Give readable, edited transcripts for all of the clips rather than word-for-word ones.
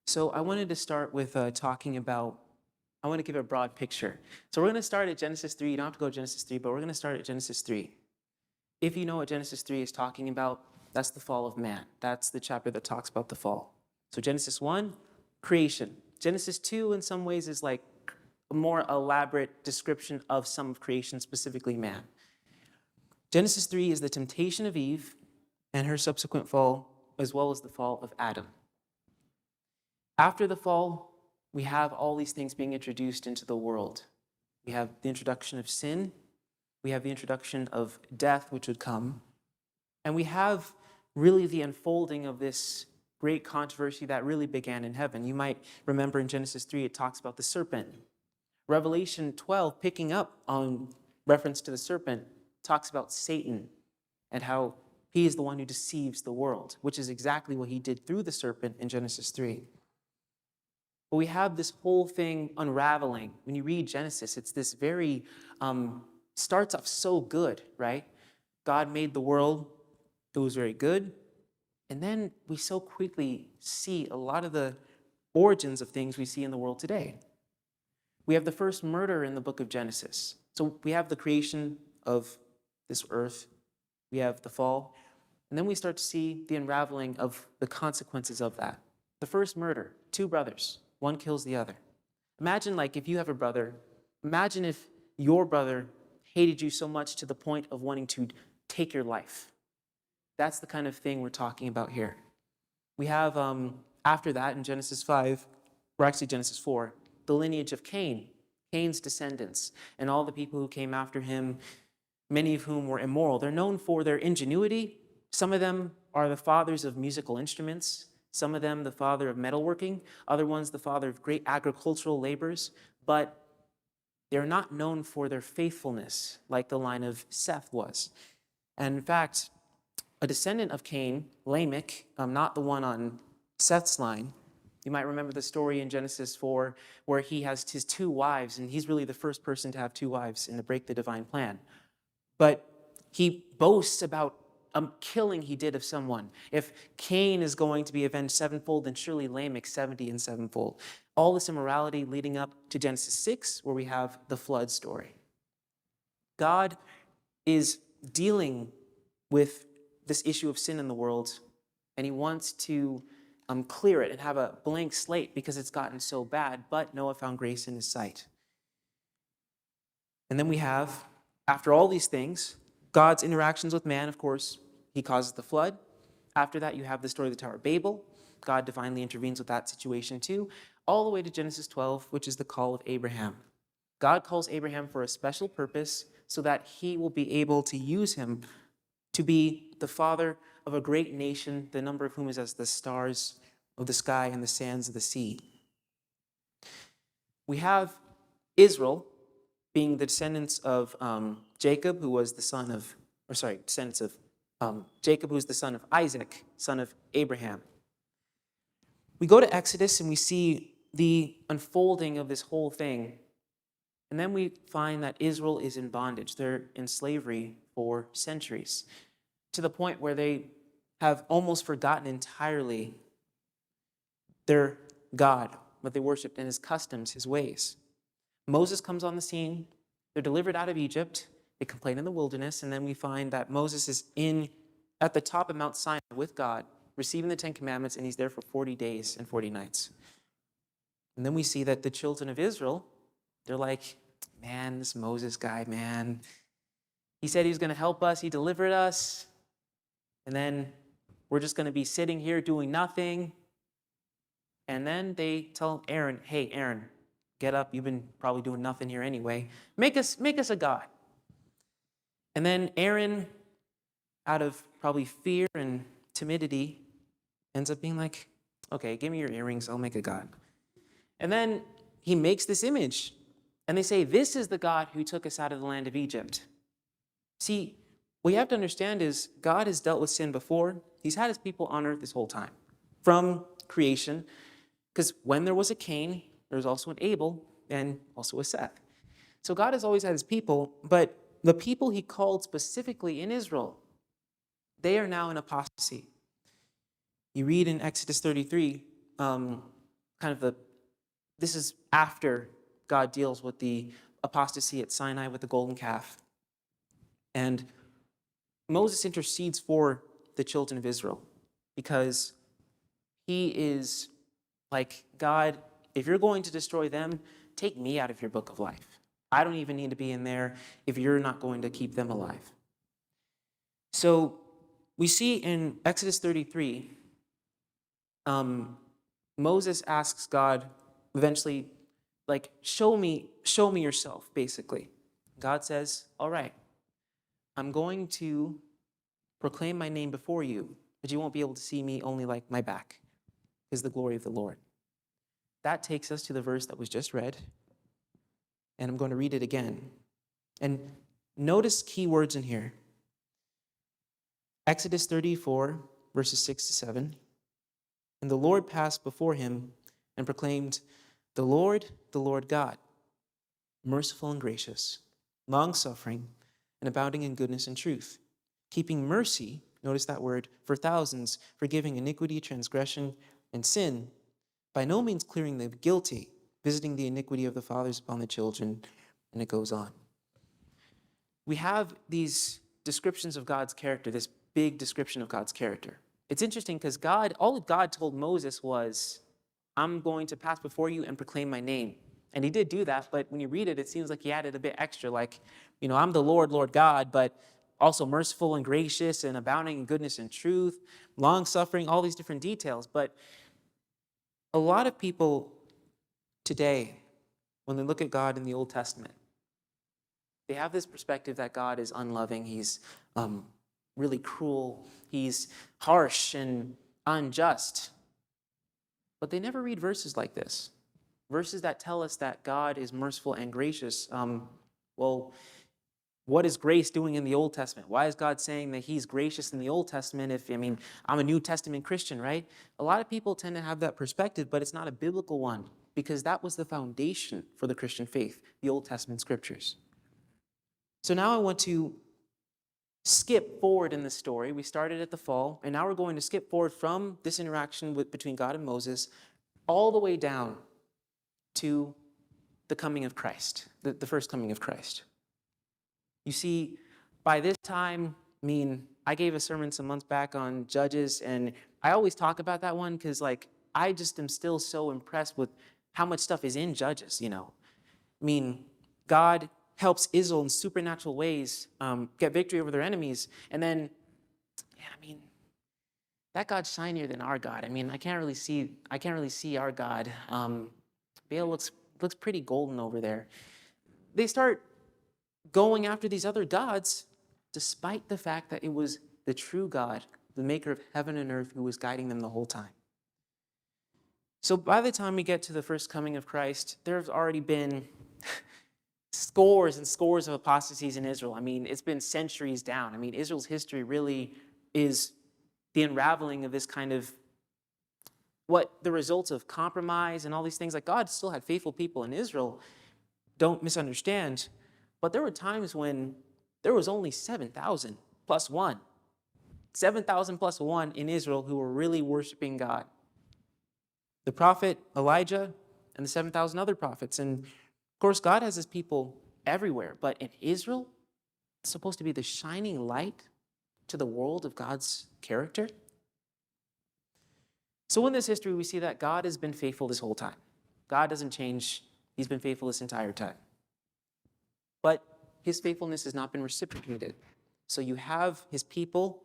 So I wanted to start with I want to give a broad picture. So we're going to start at Genesis 3. You don't have to go to Genesis 3, but we're going to start at Genesis 3. If you know what Genesis 3 is talking about, that's the fall of man. That's the chapter that talks about the fall. So Genesis 1, creation. Genesis 2, in some ways, is like a more elaborate description of some of creation, specifically man. Genesis 3 is the temptation of Eve and her subsequent fall, as well as the fall of Adam. After the fall, we have all these things being introduced into the world. We have the introduction of sin. We have the introduction of death, which would come. And we have really the unfolding of this great controversy that really began in heaven. You might remember in Genesis 3, it talks about the serpent. Revelation 12, picking up on reference to the serpent, talks about Satan and how he is the one who deceives the world, which is exactly what he did through the serpent in Genesis 3. But we have this whole thing unraveling. When you read Genesis, it's this very, starts off so good, right? God made the world, it was very good. And then we so quickly see a lot of the origins of things we see in the world today. We have the first murder in the book of Genesis. So we have the creation of this earth. We have the fall. And then we start to see the unraveling of the consequences of that. The first murder, two brothers. One kills the other. Imagine if you have a brother, imagine if your brother hated you so much to the point of wanting to take your life. That's the kind of thing we're talking about here. We have, after that in Genesis 5, or actually Genesis 4, the lineage of Cain, Cain's descendants, and all the people who came after him, many of whom were immoral. They're known for their ingenuity. Some of them are the fathers of musical instruments. Some of them the father of metalworking, other ones the father of great agricultural labors, but they're not known for their faithfulness like the line of Seth was. And in fact, a descendant of Cain, Lamech, not the one on Seth's line, you might remember the story in Genesis 4 where he has his two wives, and he's really the first person to have two wives and to break the divine plan. But he boasts about a killing he did of someone. If Cain is going to be avenged sevenfold, then surely Lamech 70 and sevenfold. All this immorality leading up to Genesis 6, where we have the flood story. God is dealing with this issue of sin in the world, and he wants to clear it and have a blank slate because it's gotten so bad, but Noah found grace in his sight. And then we have, after all these things, God's interactions with man, of course, he causes the flood. After that, you have the story of the Tower of Babel. God divinely intervenes with that situation too, all the way to Genesis 12, which is the call of Abraham. God calls Abraham for a special purpose so that he will be able to use him to be the father of a great nation, the number of whom is as the stars of the sky and the sands of the sea. We have Israel being the descendants of Jacob, who was the son of, Jacob, who was the son of Isaac, son of Abraham. We go to Exodus and we see the unfolding of this whole thing. And then we find that Israel is in bondage. They're in slavery for centuries, to the point where they have almost forgotten entirely their God, what they worshipped, and his customs, his ways. Moses comes on the scene. They're delivered out of Egypt. They complain in the wilderness, and then we find that Moses is at the top of Mount Sinai with God, receiving the Ten Commandments, and he's there for 40 days and 40 nights. And then we see that the children of Israel, they're like, man, this Moses guy, man, he said he was going to help us, he delivered us, and then we're just going to be sitting here doing nothing. And then they tell Aaron, hey, Aaron, get up, you've been probably doing nothing here anyway. Make us a god. And then Aaron, out of probably fear and timidity, ends up being like, okay, give me your earrings, I'll make a god. And then he makes this image. And they say, this is the God who took us out of the land of Egypt. See, what you have to understand is God has dealt with sin before. He's had his people on earth this whole time, from creation. Because when there was a Cain, there was also an Abel and also a Seth. So God has always had his people, but the people he called specifically in Israel, they are now in apostasy. You read in Exodus 33, this is after God deals with the apostasy at Sinai with the golden calf. And Moses intercedes for the children of Israel because he is like, God, if you're going to destroy them, take me out of your book of life. I don't even need to be in there if you're not going to keep them alive. So we see in Exodus 33, Moses asks God eventually, like, show me yourself, basically. God says, all right, I'm going to proclaim my name before you, but you won't be able to see me, only like my back is the glory of the Lord. That takes us to the verse that was just read, and I'm going to read it again. And notice key words in here. Exodus 34, verses 6 to 7. And the Lord passed before him and proclaimed, the Lord God, merciful and gracious, long-suffering, and abounding in goodness and truth, keeping mercy, notice that word, for thousands, forgiving iniquity, transgression, and sin, by no means clearing the guilty, visiting the iniquity of the fathers upon the children, and it goes on. We have these descriptions of God's character, this big description of God's character. It's interesting because all God told Moses was, I'm going to pass before you and proclaim my name. And he did do that, but when you read it, it seems like he added a bit extra, like, I'm the Lord God, but also merciful and gracious and abounding in goodness and truth, long-suffering, all these different details. But a lot of people today, when they look at God in the Old Testament, they have this perspective that God is unloving, he's really cruel, he's harsh and unjust. But they never read verses like this. Verses that tell us that God is merciful and gracious. Well, what is grace doing in the Old Testament? Why is God saying that he's gracious in the Old Testament I'm a New Testament Christian, right? A lot of people tend to have that perspective, but it's not a biblical one because that was the foundation for the Christian faith, the Old Testament scriptures. So now I want to skip forward in the story. We started at the fall, and now we're going to skip forward from this interaction between God and Moses all the way down to the coming of Christ, the first coming of Christ. You see, by this time, I gave a sermon some months back on Judges, and I always talk about that one because, I just am still so impressed with how much stuff is in Judges, God helps Israel in supernatural ways get victory over their enemies, and then, that God's shinier than our God. I can't really see our God. Baal looks pretty golden over there. They start going after these other gods, despite the fact that it was the true God, the maker of heaven and earth, who was guiding them the whole time. So by the time we get to the first coming of Christ, there have already been scores and scores of apostasies in Israel. It's been centuries down. Israel's history really is the unraveling of this kind of the results of compromise and all these things. God still had faithful people in Israel. Don't misunderstand. But there were times when there was only 7,000 plus one. 7,000 plus one in Israel who were really worshiping God. The prophet Elijah and the 7,000 other prophets. And of course, God has his people everywhere. But in Israel, it's supposed to be the shining light to the world of God's character. So in this history, we see that God has been faithful this whole time. God doesn't change. He's been faithful this entire time. But his faithfulness has not been reciprocated. So you have his people,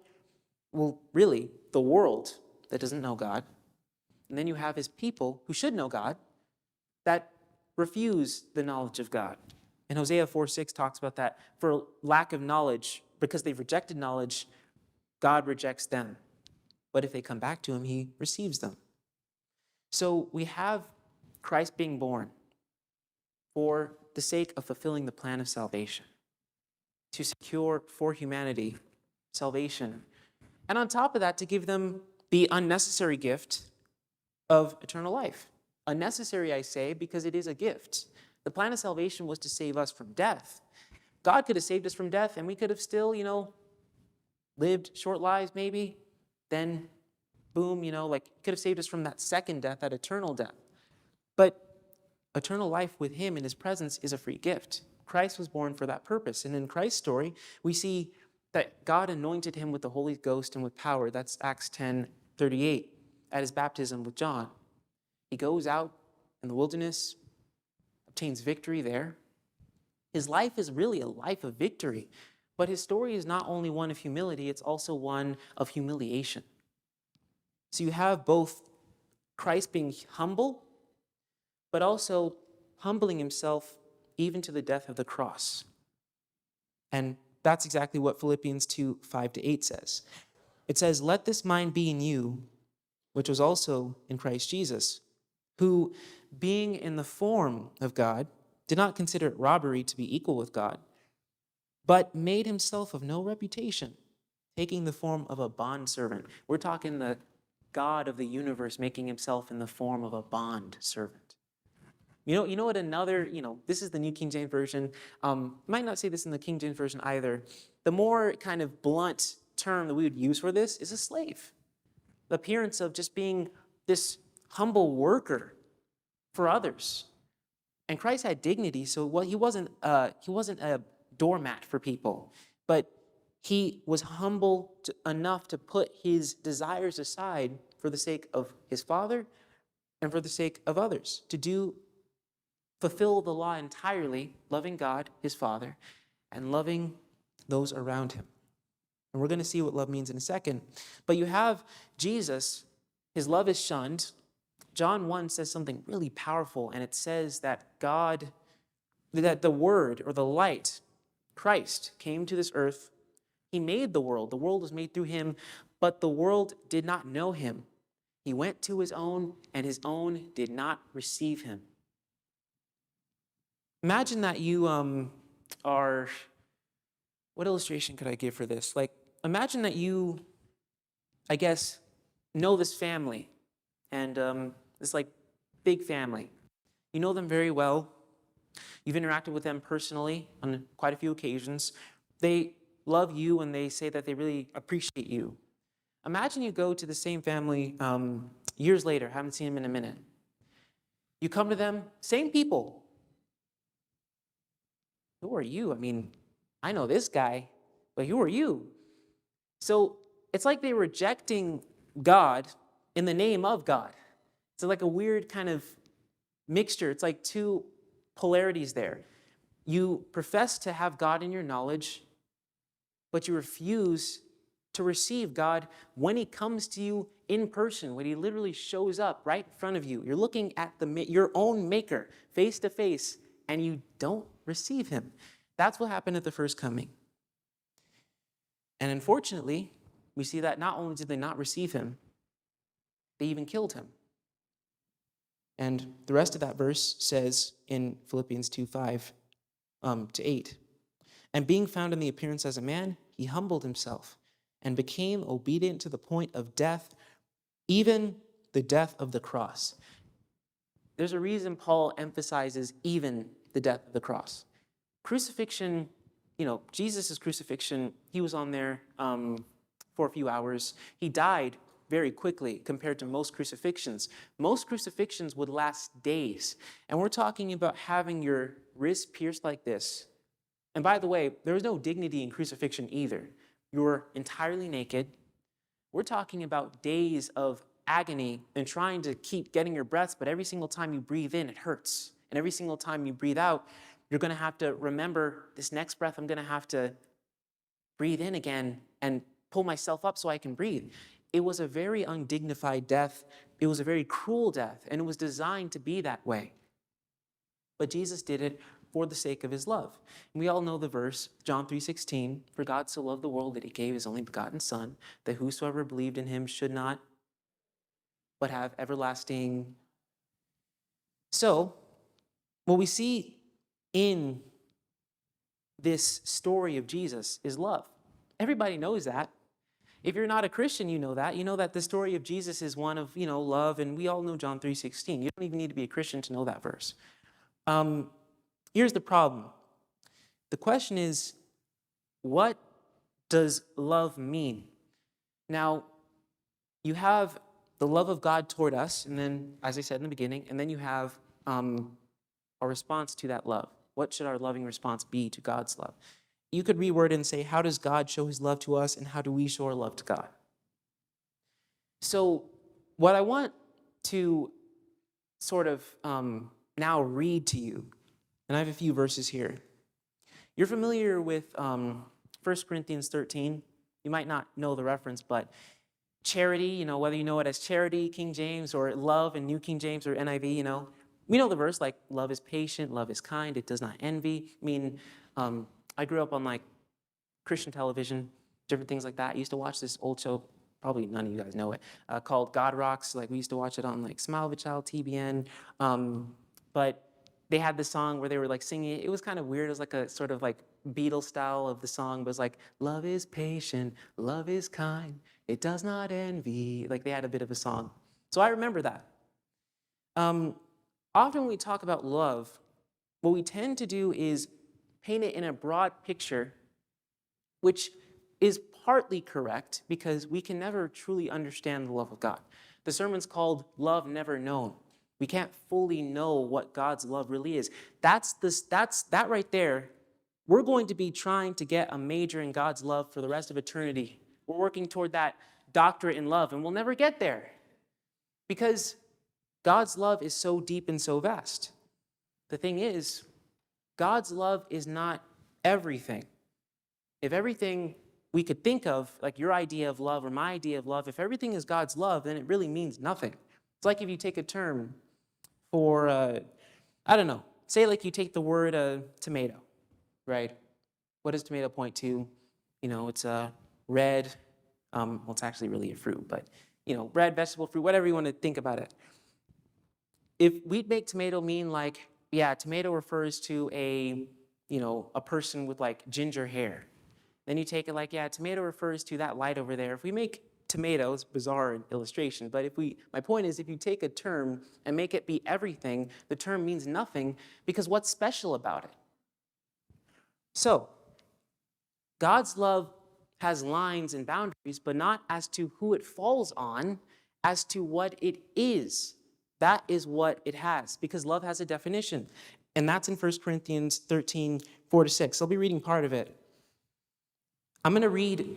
really, the world that doesn't know God. And then you have his people who should know God that refuse the knowledge of God. And Hosea 4:6 talks about that. For lack of knowledge, because they've rejected knowledge, God rejects them. But if they come back to him, he receives them. So we have Christ being born for the sake of fulfilling the plan of salvation, to secure for humanity salvation. And on top of that, to give them the unnecessary gift of eternal life. Unnecessary, I say, because it is a gift. The plan of salvation was to save us from death. God could have saved us from death, and we could have still, lived short lives maybe. Then, boom, could have saved us from that second death, that eternal death. But eternal life with him in his presence is a free gift. Christ was born for that purpose. And in Christ's story, we see that God anointed him with the Holy Ghost and with power. That's Acts 10:38 at his baptism with John. He goes out in the wilderness, obtains victory there. His life is really a life of victory, but his story is not only one of humility, it's also one of humiliation. So you have both Christ being humble, but also humbling himself even to the death of the cross. And that's exactly what Philippians 2:5-8 says. It says, "Let this mind be in you, which was also in Christ Jesus, who, being in the form of God, did not consider it robbery to be equal with God, but made himself of no reputation, taking the form of a bondservant." We're talking the God of the universe making himself in the form of a bondservant. You know what another, this is the New King James Version. Might not say this in the King James Version either. The more kind of blunt term that we would use for this is a slave. The appearance of just being this humble worker for others. And Christ had dignity, so he wasn't a doormat for people, but he was humble enough to put his desires aside for the sake of his Father and for the sake of others, to fulfill the law entirely, loving God, his Father, and loving those around him. And we're going to see what love means in a second. But you have Jesus, his love is shunned. John 1 says something really powerful, and it says that that the Word or the light, Christ, came to this earth. He made the world. The world was made through him, but the world did not know him. He went to his own, and his own did not receive him. Imagine that you are, what illustration could I give for this? Like, imagine that you, I guess, know this family, and this like big family. You know them very well. You've interacted with them personally on quite a few occasions. They love you and they say that they really appreciate you. Imagine you go to the same family years later, haven't seen them in a minute. You come to them, same people. Who are you? I mean, I know this guy, but who are you? So it's like they're rejecting God in the name of God. It's like a weird kind of mixture. It's like two polarities there. You profess to have God in your knowledge, but you refuse to receive God when he comes to you in person, when he literally shows up right in front of you. You're looking at your own maker face to face, and you don't receive him. That's what happened at the first coming. And unfortunately, we see that not only did they not receive him, they even killed him. And the rest of that verse says in Philippians 2:5-8, "And being found in the appearance as a man, he humbled himself and became obedient to the point of death, even the death of the cross." There's a reason Paul emphasizes even the death of the cross. Crucifixion, Jesus' crucifixion, he was on there for a few hours. He died very quickly compared to most crucifixions. Most crucifixions would last days. And we're talking about having your wrist pierced like this. And by the way, there was no dignity in crucifixion either. You were entirely naked. We're talking about days of agony and trying to keep getting your breaths, but every single time you breathe in, it hurts. And every single time you breathe out, you're going to have to remember this next breath, I'm going to have to breathe in again and pull myself up so I can breathe. It was a very undignified death. It was a very cruel death, and it was designed to be that way. But Jesus did it for the sake of his love. And we all know the verse, John 3:16, "For God so loved the world that he gave his only begotten Son, that whosoever believed in him should not, but have everlasting." So, what we see in this story of Jesus is love. Everybody knows that. If you're not a Christian, you know that. You know that the story of Jesus is one of, love, and we all know John 3:16. You don't even need to be a Christian to know that verse. Here's the problem. The question is, what does love mean? Now, you have the love of God toward us, and then, as I said in the beginning, and then you have a response to that love. What should our loving response be to God's love? You could reword it and say, how does God show his love to us, and how do we show our love to God? So what I want to sort of now read to you, and I have a few verses here. You're familiar with 1 Corinthians 13. You might not know the reference, but charity, whether you know it as charity, King James, or love in New King James or NIV, we know the verse, like, love is patient, love is kind, it does not envy. I mean, I grew up on, like, Christian television, different things like that. I used to watch this old show, probably none of you guys know it, called God Rocks. Like, we used to watch it on, like, Smile of a Child, TBN. But they had this song where they were, like, singing. It was kind of weird. It was like a sort of, like, Beatles style of the song. But it was like, love is patient, love is kind, it does not envy. Like, they had a bit of a song. So I remember that. Often when we talk about love, what we tend to do is paint it in a broad picture, which is partly correct because we can never truly understand the love of God. The sermon's called Love Never Known. We can't fully know what God's love really is. That's that right there. We're going to be trying to get a major in God's love for the rest of eternity. We're working toward that doctorate in love, and we'll never get there because God's love is so deep and so vast. The thing is, God's love is not everything. If everything we could think of, like your idea of love or my idea of love, if everything is God's love, then it really means nothing. It's like if you take a term for, I don't know, say like you take the word tomato, right? What does tomato point to? It's a red, well, it's actually really a fruit, but, red vegetable fruit, whatever you want to think about it. If we'd make tomato mean like, yeah, tomato refers to a person with like ginger hair. Then you take it like, yeah, tomato refers to that light over there. If we make tomatoes, bizarre illustration, but my point is if you take a term and make it be everything, the term means nothing because what's special about it? So, God's love has lines and boundaries, but not as to who it falls on, as to what it is. That is what it has, because love has a definition. And that's in 1 Corinthians 13, 4-6. I'll be reading part of it. I'm going to read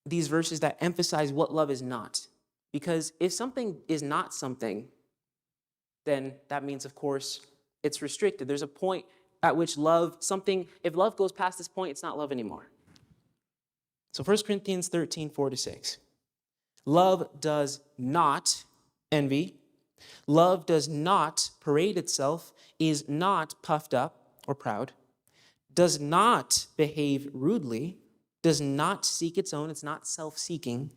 these verses that emphasize what love is not. Because if something is not something, then that means, of course, it's restricted. There's a point at which if love goes past this point, it's not love anymore. So 1 Corinthians 13, 4-6. Love does not envy. Love does not parade itself, is not puffed up or proud, does not behave rudely, does not seek its own, it's not self-seeking,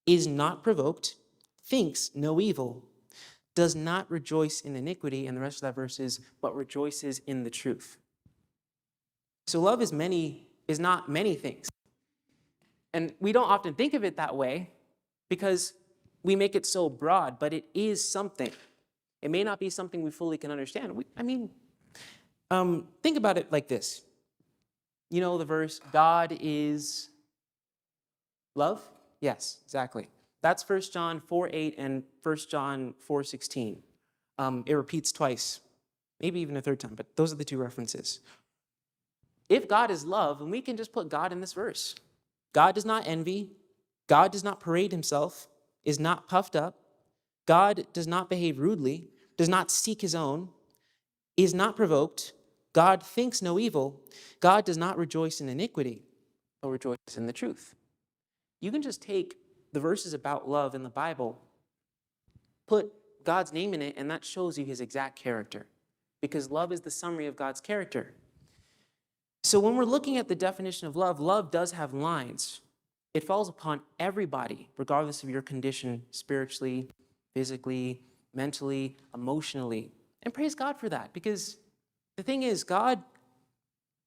is not provoked, thinks no evil, does not rejoice in iniquity, and the rest of that verse is, but rejoices in the truth. So love is not many things. And we don't often think of it that way because we make it so broad, but it is something. It may not be something we fully can understand. Think about it like this. You know the verse, God is love? Yes, exactly. That's 1 John 4:8 and 1 John 4:16. It repeats twice, maybe even a third time, but those are the two references. If God is love, then we can just put God in this verse. God does not envy. God does not parade himself, is not puffed up. God does not behave rudely, does not seek his own, is not provoked. God thinks no evil. God does not rejoice in iniquity, but rejoices in the truth. You can just take the verses about love in the Bible, put God's name in it, and that shows you his exact character, because love is the summary of God's character. So when we're looking at the definition of love, love does have lines. It falls upon everybody, regardless of your condition, spiritually, physically, mentally, emotionally. And praise God for that, because the thing is, God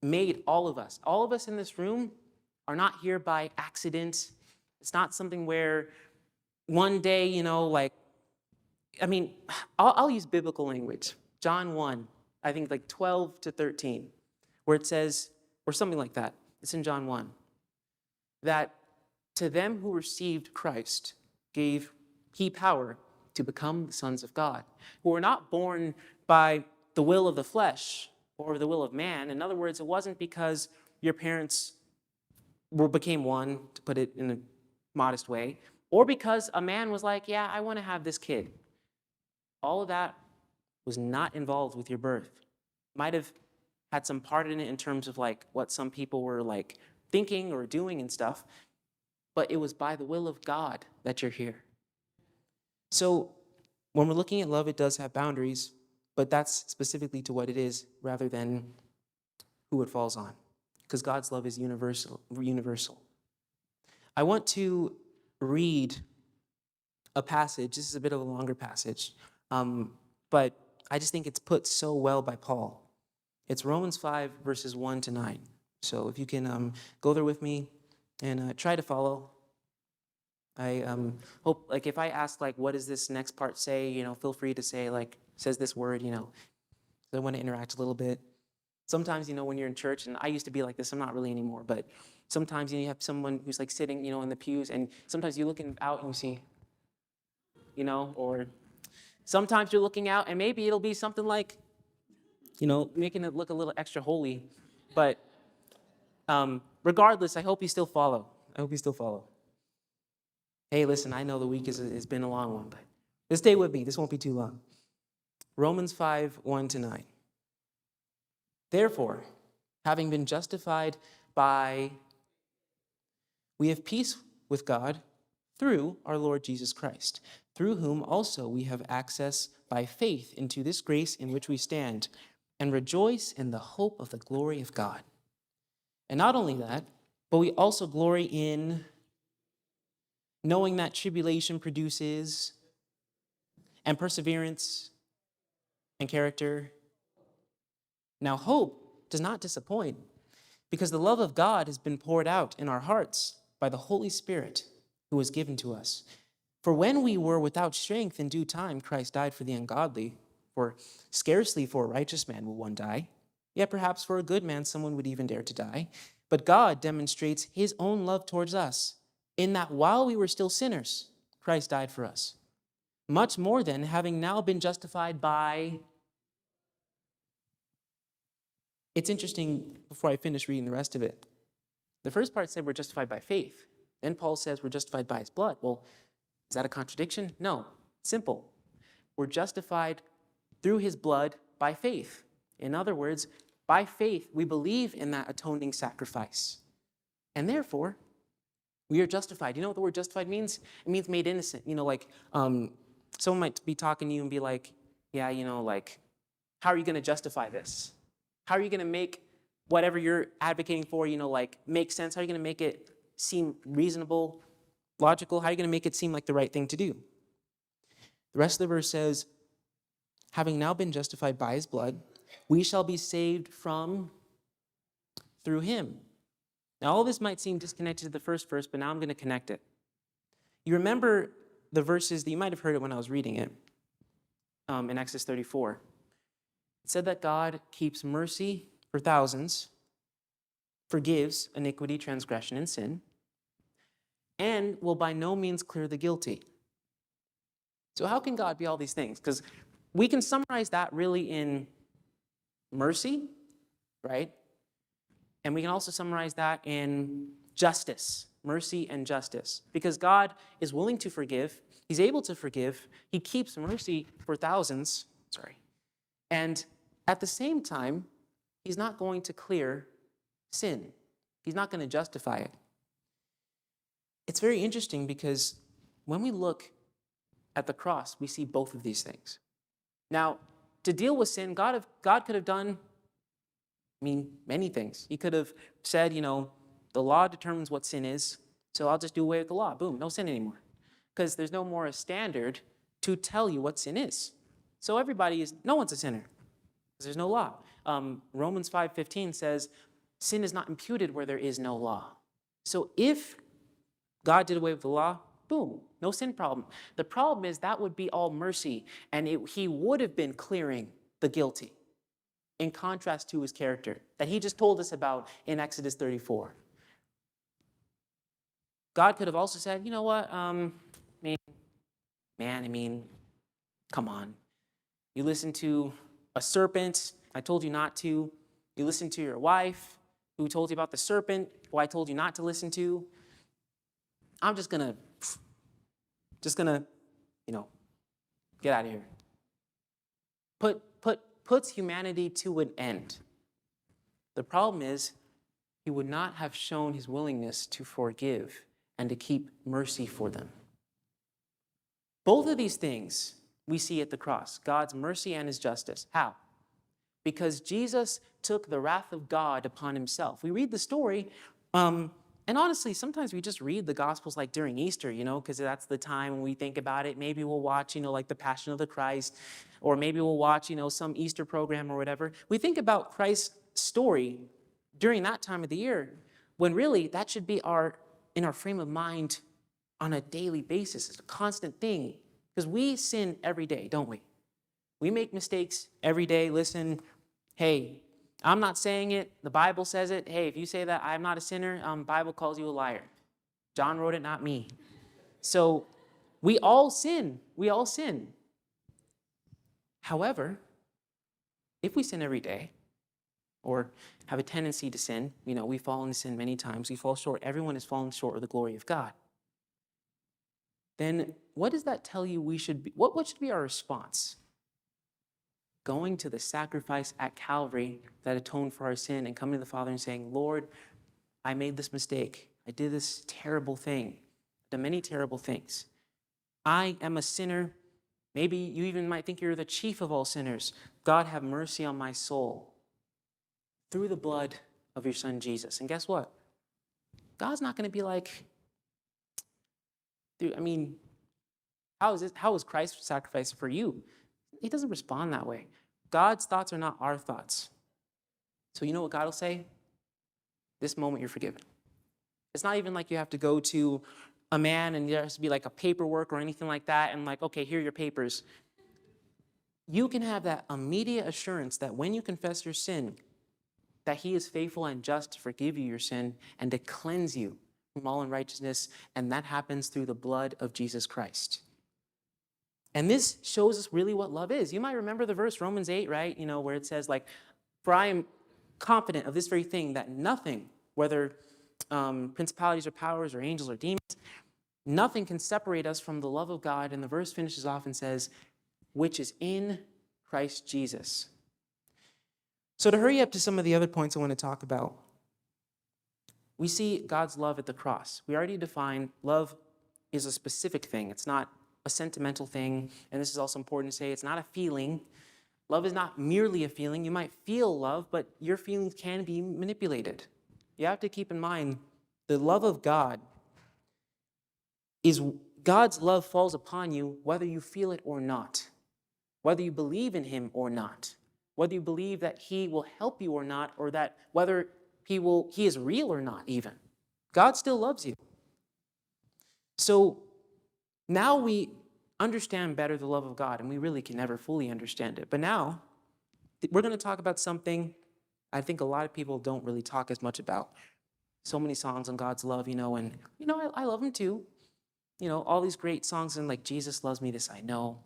made all of us. All of us in this room are not here by accident. It's not something where one day, I'll use biblical language. John 1, I think like 12 to 13, where it says, or something like that. It's in John 1, that to them who received Christ gave key power to become the sons of God, who were not born by the will of the flesh or the will of man. In other words, it wasn't because your parents became one, to put it in a modest way, or because a man was like, yeah, I want to have this kid. All of that was not involved with your birth. Might have had some part in it in terms of like what some people were like thinking or doing and stuff, but it was by the will of God that you're here. So when we're looking at love, it does have boundaries, but that's specifically to what it is rather than who it falls on, because God's love is universal. I want to read a passage. This is a bit of a longer passage, but I just think it's put so well by Paul. It's Romans 5, verses 1 to 9. So if you can go there with me and try to follow. I hope, like, if I ask, like, what does this next part say, feel free to say, like, says this word, I want to interact a little bit. Sometimes, when you're in church, and I used to be like this, I'm not really anymore, but sometimes you have someone who's, like, sitting, in the pews, and sometimes you're looking out and you see, or sometimes you're looking out, and maybe it'll be something like, making it look a little extra holy, but regardless, I hope you still follow. Hey, listen, I know the week has been a long one, but just stay with me. This won't be too long. Romans 5, 1 to 9. Therefore, having been justified we have peace with God through our Lord Jesus Christ, through whom also we have access by faith into this grace in which we stand, and rejoice in the hope of the glory of God. And not only that, but we also glory in knowing that tribulation produces and perseverance and character. Now, hope does not disappoint, because the love of God has been poured out in our hearts by the Holy Spirit who was given to us. For when we were without strength in due time, Christ died for the ungodly. For scarcely for a righteous man will one die, yet perhaps for a good man someone would even dare to die. But God demonstrates his own love towards us, in that while we were still sinners, Christ died for us. Much more then, having now been justified by... It's interesting, before I finish reading the rest of it, the first part said we're justified by faith. Then Paul says we're justified by his blood. Well, is that a contradiction? No. Simple. We're justified through his blood by faith. In other words, by faith, we believe in that atoning sacrifice. And therefore, we are justified. You know what the word justified means? It means made innocent. Someone might be talking to you and be like, yeah, how are you going to justify this? How are you going to make whatever you're advocating for, make sense? How are you going to make it seem reasonable, logical? How are you going to make it seem like the right thing to do? The rest of the verse says, having now been justified by his blood, we shall be saved through him. Now, all this might seem disconnected to the first verse, but now I'm going to connect it. You remember the verses that you might have heard it when I was reading it in Exodus 34. It said that God keeps mercy for thousands, forgives iniquity, transgression, and sin, and will by no means clear the guilty. So how can God be all these things? Because we can summarize that really in mercy, right? And we can also summarize that in justice, mercy and justice. Because God is willing to forgive. He's able to forgive. He keeps mercy for thousands. And at the same time, he's not going to clear sin. He's not going to justify it. It's very interesting because when we look at the cross, we see both of these things. Now, to deal with sin, God could have done many things. He could have said, the law determines what sin is, so I'll just do away with the law. Boom, no sin anymore. Because there's no more a standard to tell you what sin is. So no one's a sinner, because there's no law. Romans 5:15 says, sin is not imputed where there is no law. So if God did away with the law, boom, no sin problem. The problem is that would be all mercy, and he would have been clearing the guilty, in contrast to his character that he just told us about in Exodus 34. God could have also said, you know what, man, I mean, come on. You listen to a serpent, I told you not to. You listen to your wife, who told you about the serpent, who I told you not to listen to. I'm just gonna, get out of here. Puts humanity to an end. The problem is, he would not have shown his willingness to forgive and to keep mercy for them. Both of these things we see at the cross, God's mercy and his justice. How? Because Jesus took the wrath of God upon himself. We read the story, and honestly, sometimes we just read the Gospels like during Easter, because that's the time when we think about it. Maybe we'll watch, like the Passion of the Christ, or maybe we'll watch, some Easter program or whatever. We think about Christ's story during that time of the year, when really that should be in our frame of mind on a daily basis. It's a constant thing, because we sin every day, don't we? We make mistakes every day. Listen, hey, I'm not saying it. The Bible says it. Hey, if you say that I'm not a sinner, Bible calls you a liar. John wrote it, not me. So we all sin. We all sin. However, if we sin every day, or have a tendency to sin, we fall into sin many times. We fall short. Everyone has fallen short of the glory of God. Then what does that tell you we should be? What should be our response? Going to the sacrifice at Calvary that atoned for our sin and coming to the Father and saying, Lord, I made this mistake. I did this terrible thing. I've done many terrible things. I am a sinner. Maybe you even might think you're the chief of all sinners. God, have mercy on my soul through the blood of your son, Jesus. And guess what? God's not going to be like, dude, how is Christ sacrificed for you? He doesn't respond that way. God's thoughts are not our thoughts. So you know what God will say? This moment you're forgiven. It's not even like you have to go to a man and there has to be like a paperwork or anything like that and like, okay, here are your papers. You can have that immediate assurance that when you confess your sin, that he is faithful and just to forgive you your sin and to cleanse you from all unrighteousness, and that happens through the blood of Jesus Christ. And this shows us really what love is. You might remember the verse, Romans 8, right? Where it says like, for I am confident of this very thing, that nothing, whether principalities or powers or angels or demons, nothing can separate us from the love of God. And the verse finishes off and says, which is in Christ Jesus. So to hurry up to some of the other points I want to talk about, we see God's love at the cross. We already defined love is a specific thing. It's not a sentimental thing. And this is also important to say, it's not a feeling. Love is not merely a feeling. You might feel love, but your feelings can be manipulated. You have to keep in mind the love of God is God's love falls upon you whether you feel it or not, whether you believe in him or not, whether you believe that he will help you or not, or that whether he is real or not even. God still loves you. So now we understand better the love of God, and we really can never fully understand it. But now we're going to talk about something I think a lot of people don't really talk as much about. So many songs on God's love, and I love him too. All these great songs and like Jesus loves me, this I know.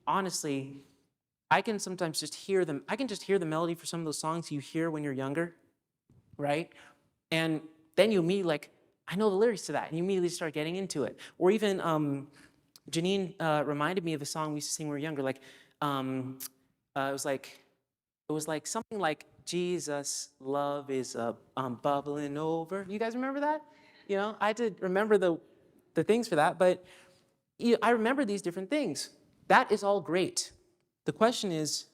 Honestly, I can sometimes just hear them. I can just hear the melody for some of those songs you hear when you're younger, right? And then you immediately like, I know the lyrics to that, and you immediately start getting into it. Or even Janine reminded me of a song we used to sing when we were younger. Like, it was like something like Jesus, love is bubbling over. You guys remember that? I had to remember the things for that, but I remember these different things. That is all great. The question is,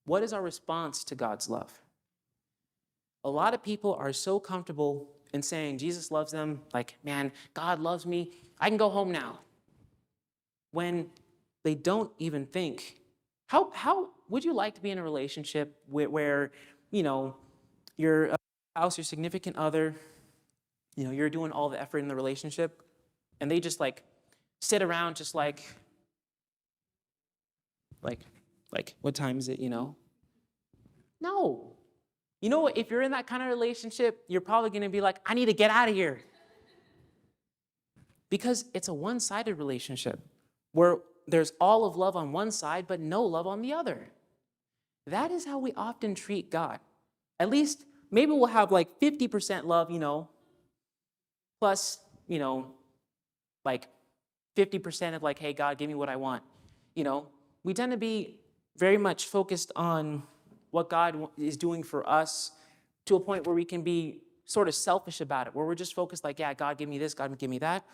what is our response to God's love? A lot of people are so comfortable in saying Jesus loves them, like, man, God loves me, I can go home now. When they don't even think, how would you like to be in a relationship where your spouse, your significant other, you're doing all the effort in the relationship, and they just like sit around just like what time is it, No. If you're in that kind of relationship, you're probably going to be like, I need to get out of here. Because it's a one-sided relationship. where there's all of love on one side, but no love on the other. That is how we often treat God. At least, maybe we'll have like 50% love, plus, like 50% of like, hey, God, give me what I want. We tend to be very much focused on what God is doing for us to a point where we can be sort of selfish about it, where we're just focused like, yeah, God, give me this, God, give me that.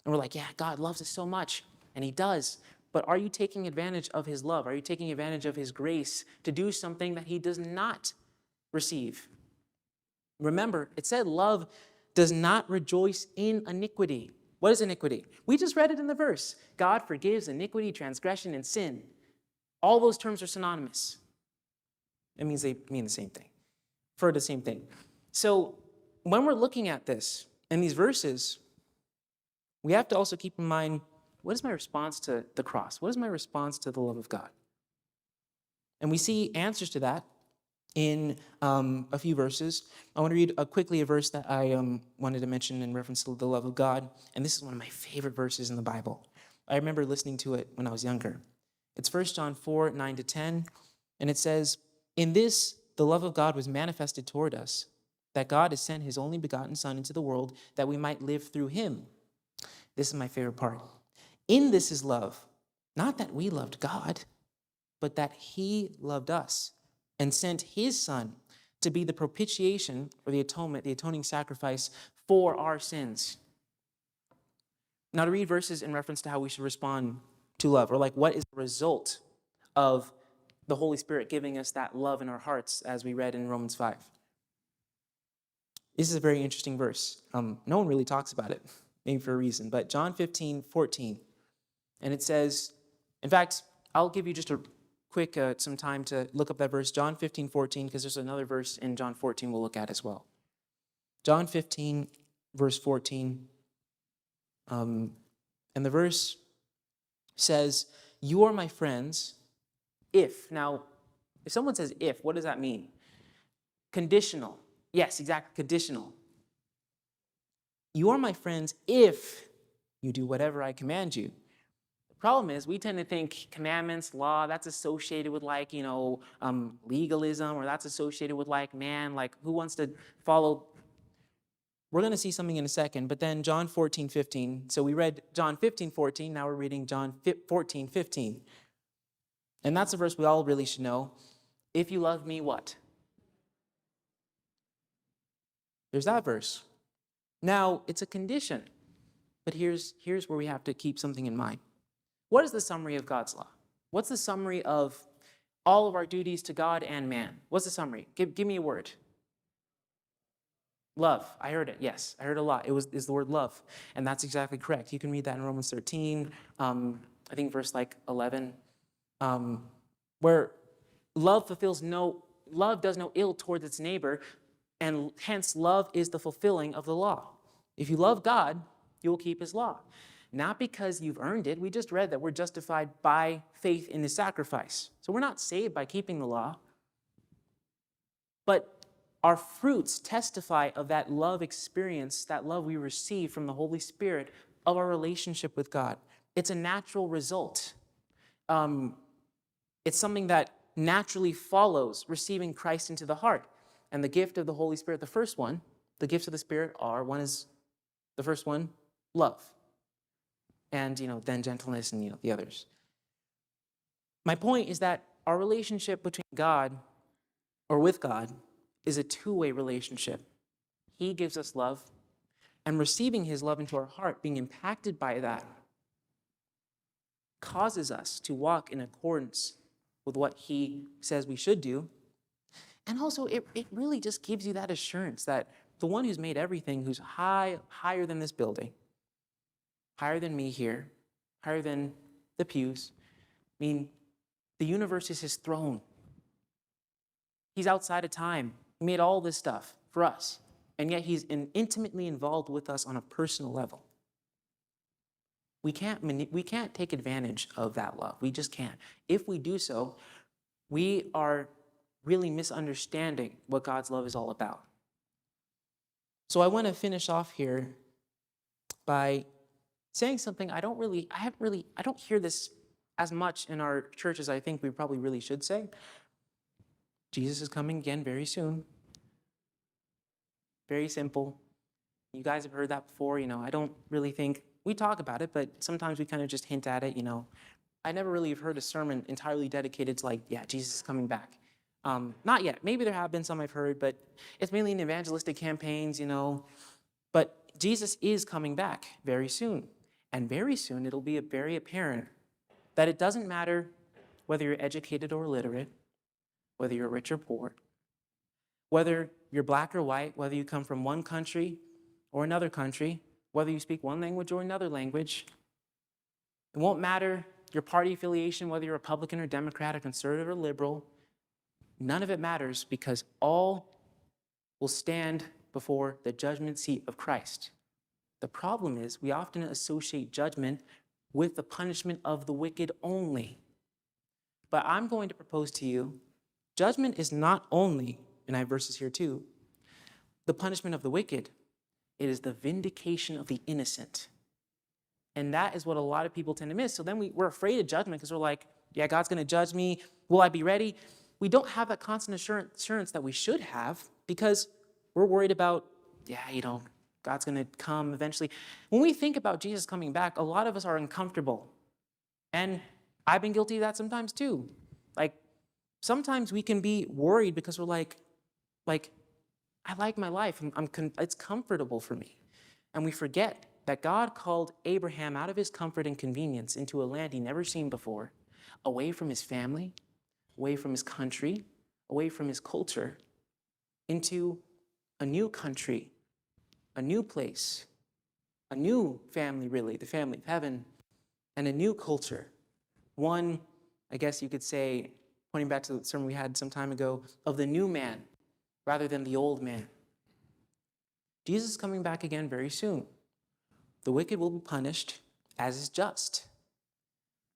And we're like, yeah, God loves us so much. And he does. But are you taking advantage of his love? Are you taking advantage of his grace to do something that he does not receive? Remember, it said love does not rejoice in iniquity. What is iniquity? We just read it in the verse. God forgives iniquity, transgression, and sin. All those terms are synonymous. It means they mean the same thing, for the same thing. So when we're looking at this in these verses, we have to also keep in mind, what is my response to the cross? What is my response to the love of God? And we see answers to that in a few verses. I want to read quickly a verse that I wanted to mention in reference to the love of God. And this is one of my favorite verses in the Bible. I remember listening to it when I was younger. It's 1 John 4, 9 to 10. And it says, "In this, the love of God was manifested toward us, that God has sent his only begotten Son into the world that we might live through him." This is my favorite part. "In this is love, not that we loved God, but that he loved us and sent his Son to be the propitiation or the atonement, the atoning sacrifice for our sins." Now to read verses in reference to how we should respond to love, or like what is the result of the Holy Spirit giving us that love in our hearts, as we read in Romans 5. This is a very interesting verse. No one really talks about it, maybe for a reason, but John 15:14. And it says, in fact, I'll give you just a quick some time to look up that verse, John 15:14, because there's another verse in John 14 we'll look at as well. John 15, verse 14. And the verse says, "You are my friends if." Now, if someone says if, what does that mean? Conditional. Yes, exactly, conditional. "You are my friends if you do whatever I command you." The problem is we tend to think commandments, law, that's associated with like, legalism, or that's associated with like, man, like who wants to follow? We're going to see something in a second, but then John 14:15. So we read John 15:14, now we're reading John 14:15. And that's a verse we all really should know. If you love me, what? There's that verse. Now, it's a condition, but here's where we have to keep something in mind. What is the summary of God's law? What's the summary of all of our duties to God and man? What's the summary? Give me a word. Love. I heard it. Yes, I heard a lot. It's the word love, and that's exactly correct. You can read that in Romans 13, I think verse like 11, where love does no ill towards its neighbor, and hence love is the fulfilling of the law. If you love God, you will keep his law. Not because you've earned it. We just read that we're justified by faith in his sacrifice. So we're not saved by keeping the law. But our fruits testify of that love experience, that love we receive from the Holy Spirit of our relationship with God. It's a natural result. It's something that naturally follows receiving Christ into the heart. And the gift of the Holy Spirit, the first one, the gifts of the Spirit are, one is, the first one, love. And, then gentleness and, the others. My point is that our relationship between God, or with God, is a two-way relationship. He gives us love, and receiving his love into our heart, being impacted by that, causes us to walk in accordance with what he says we should do. And also, it really just gives you that assurance that the one who's made everything, who's higher than this building, higher than me here, higher than the pews, the universe is his throne. He's outside of time. He made all this stuff for us, and yet he's intimately involved with us on a personal level. We can't take advantage of that love. We just can't. If we do so, we are really misunderstanding what God's love is all about. So I want to finish off here by saying something I don't hear this as much in our church as I think we probably really should say. Jesus is coming again very soon. Very simple. You guys have heard that before. I don't really think, we talk about it, but sometimes we kind of just hint at it. I never really have heard a sermon entirely dedicated to Jesus is coming back. Not yet. Maybe there have been some I've heard, but it's mainly in evangelistic campaigns, But Jesus is coming back very soon. And very soon it'll be very apparent that it doesn't matter whether you're educated or illiterate, whether you're rich or poor, whether you're black or white, whether you come from one country or another country, whether you speak one language or another language. It won't matter your party affiliation, whether you're Republican or Democrat or conservative or liberal. None of it matters because all will stand before the judgment seat of Christ. The problem is we often associate judgment with the punishment of the wicked only. But I'm going to propose to you, judgment is not only, and I have verses here too, the punishment of the wicked. It is the vindication of the innocent. And that is what a lot of people tend to miss. So then we're afraid of judgment because we're like, yeah, God's going to judge me. Will I be ready? We don't have that constant assurance that we should have because we're worried about, God's going to come eventually. When we think about Jesus coming back, a lot of us are uncomfortable. And I've been guilty of that sometimes too. Sometimes we can be worried because we're like, I like my life. It's comfortable for me. And we forget that God called Abraham out of his comfort and convenience into a land he never seen before, away from his family, away from his country, away from his culture, into a new country, a new place, a new family, really, the family of heaven, and a new culture. One, I guess you could say, pointing back to the sermon we had some time ago, of the new man rather than the old man. Jesus is coming back again very soon. The wicked will be punished as is just.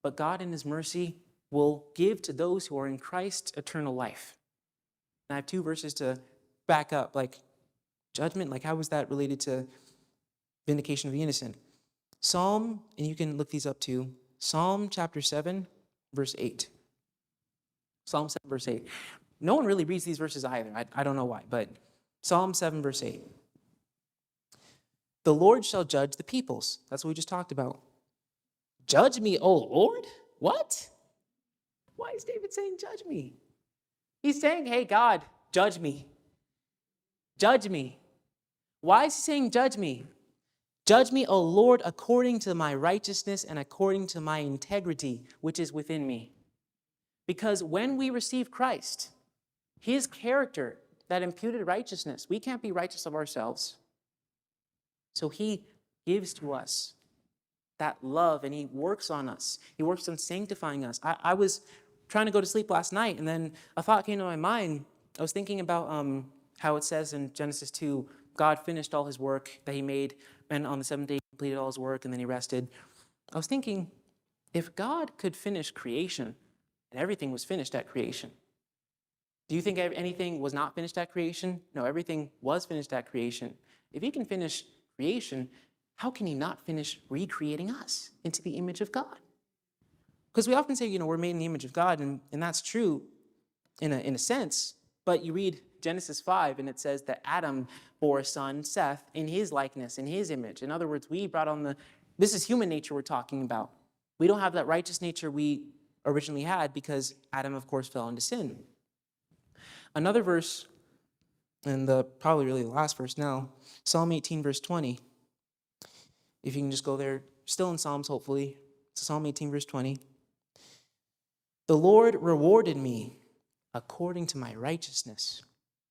But God in his mercy will give to those who are in Christ eternal life. And I have two verses to back up, judgment, how is that related to vindication of the innocent? Psalm, and you can look these up too, Psalm chapter 7, verse 8. Psalm 7, verse 8. No one really reads these verses either. I don't know why, but Psalm 7, verse 8. The Lord shall judge the peoples. That's what we just talked about. Judge me, O Lord? What? Why is David saying judge me? He's saying, hey, God, judge me. Judge me. Why is he saying judge me? Judge me, O Lord, according to my righteousness and according to my integrity, which is within me. Because when we receive Christ, his character, that imputed righteousness, we can't be righteous of ourselves. So he gives to us that love and he works on us. He works on sanctifying us. I was trying to go to sleep last night and then a thought came to my mind. I was thinking about how it says in Genesis 2, God finished all his work that he made, and on the seventh day he completed all his work and then he rested. I was thinking, if God could finish creation and everything was finished at creation, do you think anything was not finished at creation? No, everything was finished at creation. If he can finish creation, how can he not finish recreating us into the image of God? Because we often say, we're made in the image of God, and that's true in a sense, but you read Genesis 5, and it says that Adam bore a son, Seth, in his likeness, in his image. In other words, we brought on this is human nature we're talking about. We don't have that righteous nature we originally had because Adam, of course, fell into sin. Another verse, and probably really the last verse now, Psalm 18, verse 20. If you can just go there, still in Psalms, hopefully. It's Psalm 18, verse 20. The Lord rewarded me according to my righteousness.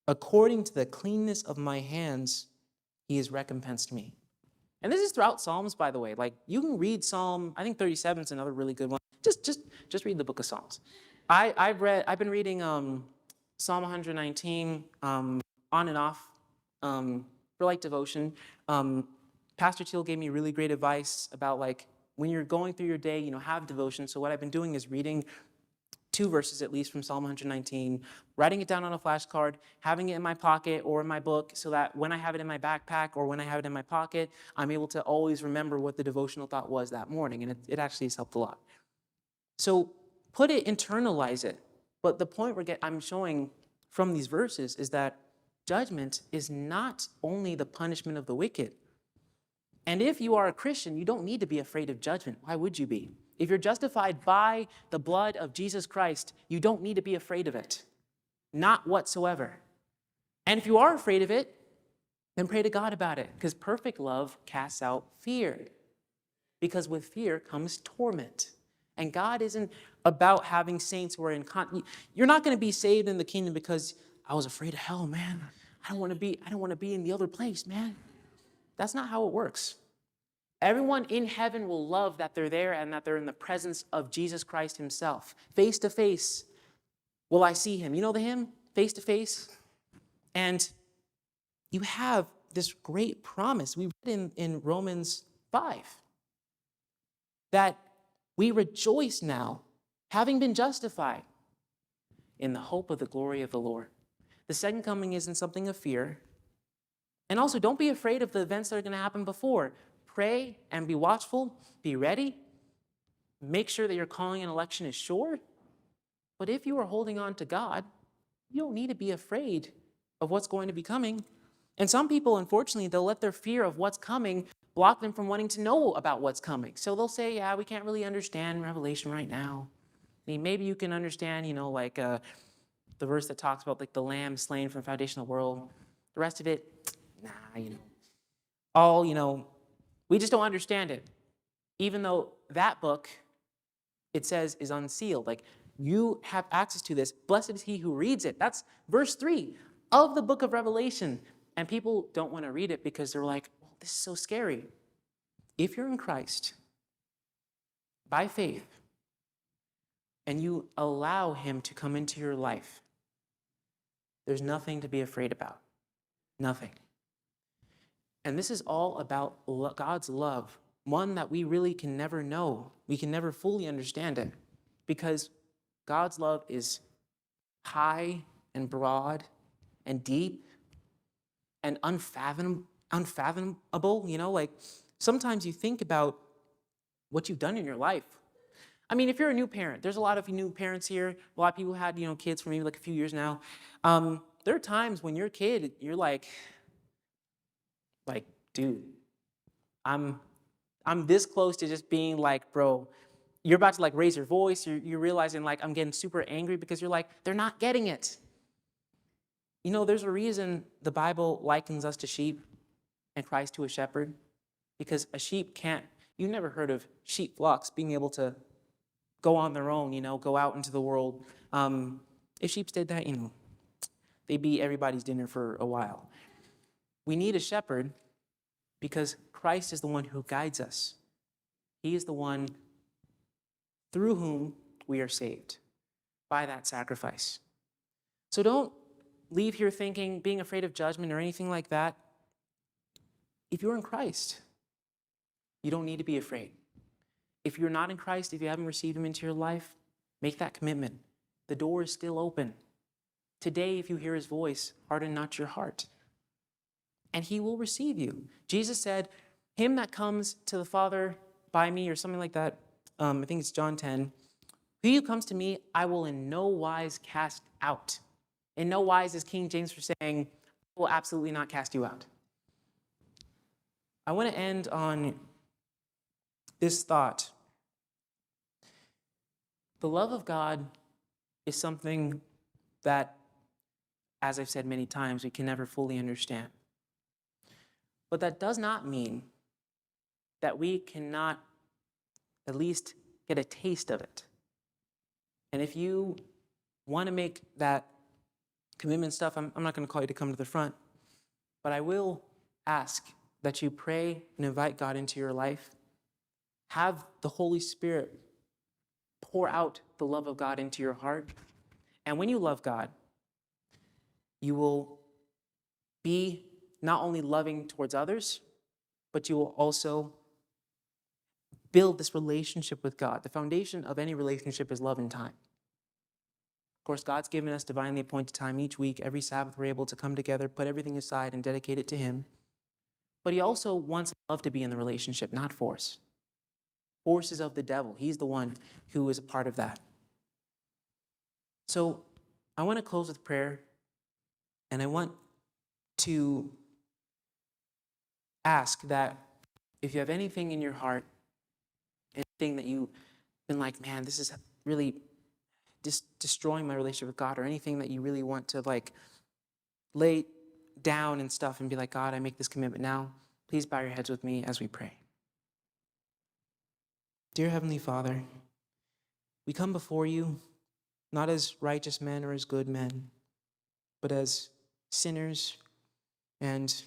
According to the cleanness of my hands, he has recompensed me. And this is throughout Psalms, by the way. You can read Psalm, I think 37 is another really good one. Just read the book of Psalms. I've been reading Psalm 119 on and off for devotion. Pastor Teal gave me really great advice about when you're going through your day, have devotion. So what I've been doing is reading 2 verses at least from Psalm 119, writing it down on a flashcard, having it in my pocket or in my book so that when I have it in my backpack or when I have it in my pocket, I'm able to always remember what the devotional thought was that morning. And it actually has helped a lot. So put it, internalize it. But the point I'm showing from these verses is that judgment is not only the punishment of the wicked. And if you are a Christian, you don't need to be afraid of judgment. Why would you be? If you're justified by the blood of Jesus Christ, you don't need to be afraid of it. Not whatsoever. And if you are afraid of it, then pray to God about it, because perfect love casts out fear. Because with fear comes torment. And God isn't about having saints who are you're not going to be saved in the kingdom because I was afraid of hell, man. I don't want to be in the other place, man. That's not how it works. Everyone in heaven will love that they're there and that they're in the presence of Jesus Christ himself. Face to face will I see him. You know the hymn? Face to face. And you have this great promise. We read in Romans 5 that we rejoice now, having been justified, in the hope of the glory of the Lord. The second coming isn't something of fear. And also, don't be afraid of the events that are going to happen before. Pray and be watchful, be ready. Make sure that your calling and election is sure. But if you are holding on to God, you don't need to be afraid of what's going to be coming. And some people, unfortunately, they'll let their fear of what's coming block them from wanting to know about what's coming. So they'll say, yeah, we can't really understand Revelation right now. I mean, maybe you can understand, the verse that talks about the lamb slain from the foundation of the world. The rest of it, we just don't understand it. Even though that book, it says, is unsealed. You have access to this. Blessed is he who reads it. That's verse 3 of the book of Revelation. And people don't want to read it because they're like, well, this is so scary. If you're in Christ, by faith, and you allow him to come into your life, there's nothing to be afraid about. Nothing. And this is all about God's love, one that we really can never know. We can never fully understand it because God's love is high and broad and deep and unfathomable. Sometimes you think about what you've done in your life. I mean, if you're a new parent, there's a lot of new parents here. A lot of people had, kids for maybe a few years now. There are times when you're a kid, you're like, dude, I'm this close to just being like, bro, you're about to raise your voice. You're realizing I'm getting super angry because you're like, they're not getting it. There's a reason the Bible likens us to sheep and Christ to a shepherd, because a sheep can't, you've never heard of sheep flocks being able to go on their own, go out into the world. If sheep did that, they'd be everybody's dinner for a while. We need a shepherd because Christ is the one who guides us. He is the one through whom we are saved by that sacrifice. So don't leave here being afraid of judgment or anything like that. If you're in Christ, you don't need to be afraid. If you're not in Christ, if you haven't received him into your life, make that commitment. The door is still open. Today, if you hear his voice, harden not your heart, and he will receive you. Jesus said, him that comes to the Father by me, or something like that, I think it's John 10, he who comes to me, I will in no wise cast out. In no wise is King James for saying, I will absolutely not cast you out. I want to end on this thought. The love of God is something that, as I've said many times, we can never fully understand. But that does not mean that we cannot at least get a taste of it. And if you want to make that commitment stuff, I'm not going to call you to come to the front, but I will ask that you pray and invite God into your life. Have the Holy Spirit pour out the love of God into your heart. And when you love God, you will be not only loving towards others, but you will also build this relationship with God. The foundation of any relationship is love and time. course, God's given us divinely appointed time each week. Every Sabbath, we're able to come together, put everything aside, and dedicate it to him. But he also wants love to be in the relationship, not force. Force is of the devil. He's the one who is a part of that. So I want to close with prayer, and I want to ask that if you have anything in your heart, anything that you've been like, man, this is really destroying my relationship with God, or anything that you really want to like lay down and stuff and be like, God, I make this commitment now. Please bow your heads with me as we pray. Dear Heavenly Father, we come before you not as righteous men or as good men, but as sinners and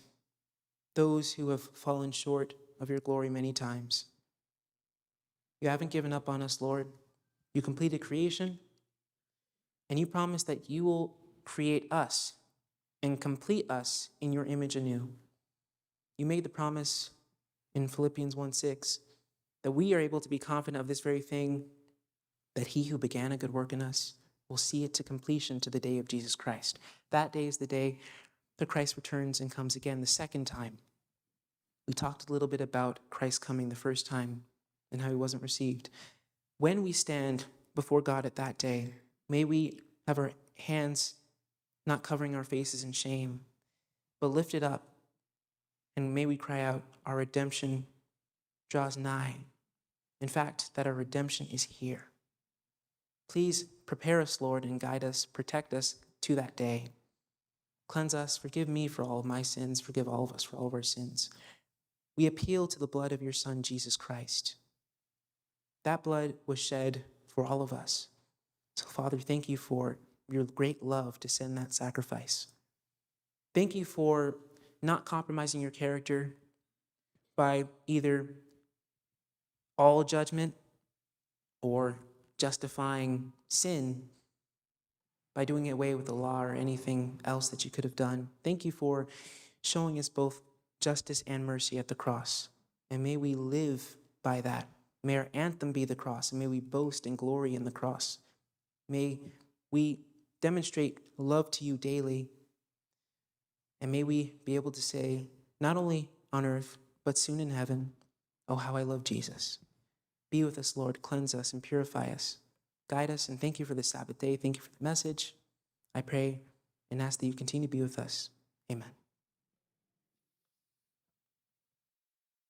those who have fallen short of your glory many times. You haven't given up on us, Lord. You completed creation, and you promised that you will create us and complete us in your image anew. You made the promise in Philippians 1:6 that we are able to be confident of this very thing, that he who began a good work in us will see it to completion to the day of Jesus Christ. That day is the day that Christ returns and comes again the second time. We talked a little bit about Christ coming the first time and how he wasn't received. When we stand before God at that day, may we have our hands not covering our faces in shame, but lifted up, and may we cry out, our redemption draws nigh. In fact, that our redemption is here. Please prepare us, Lord, and guide us, protect us to that day. Cleanse us, forgive me for all of my sins, forgive all of us for all of our sins. We appeal to the blood of your Son, Jesus Christ. That blood was shed for all of us. So, Father, thank you for your great love to send that sacrifice. Thank you for not compromising your character by either all judgment or justifying sin by doing away with the law or anything else that you could have done. Thank you for showing us both justice and mercy at the cross. And may we live by that. May our anthem be the cross, and may we boast and glory in the cross. May we demonstrate love to you daily, and may we be able to say, not only on earth, but soon in heaven, oh, how I love Jesus. Be with us, Lord. Cleanse us and purify us. Guide us, and thank you for the Sabbath day. Thank you for the message. I pray and ask that you continue to be with us. Amen.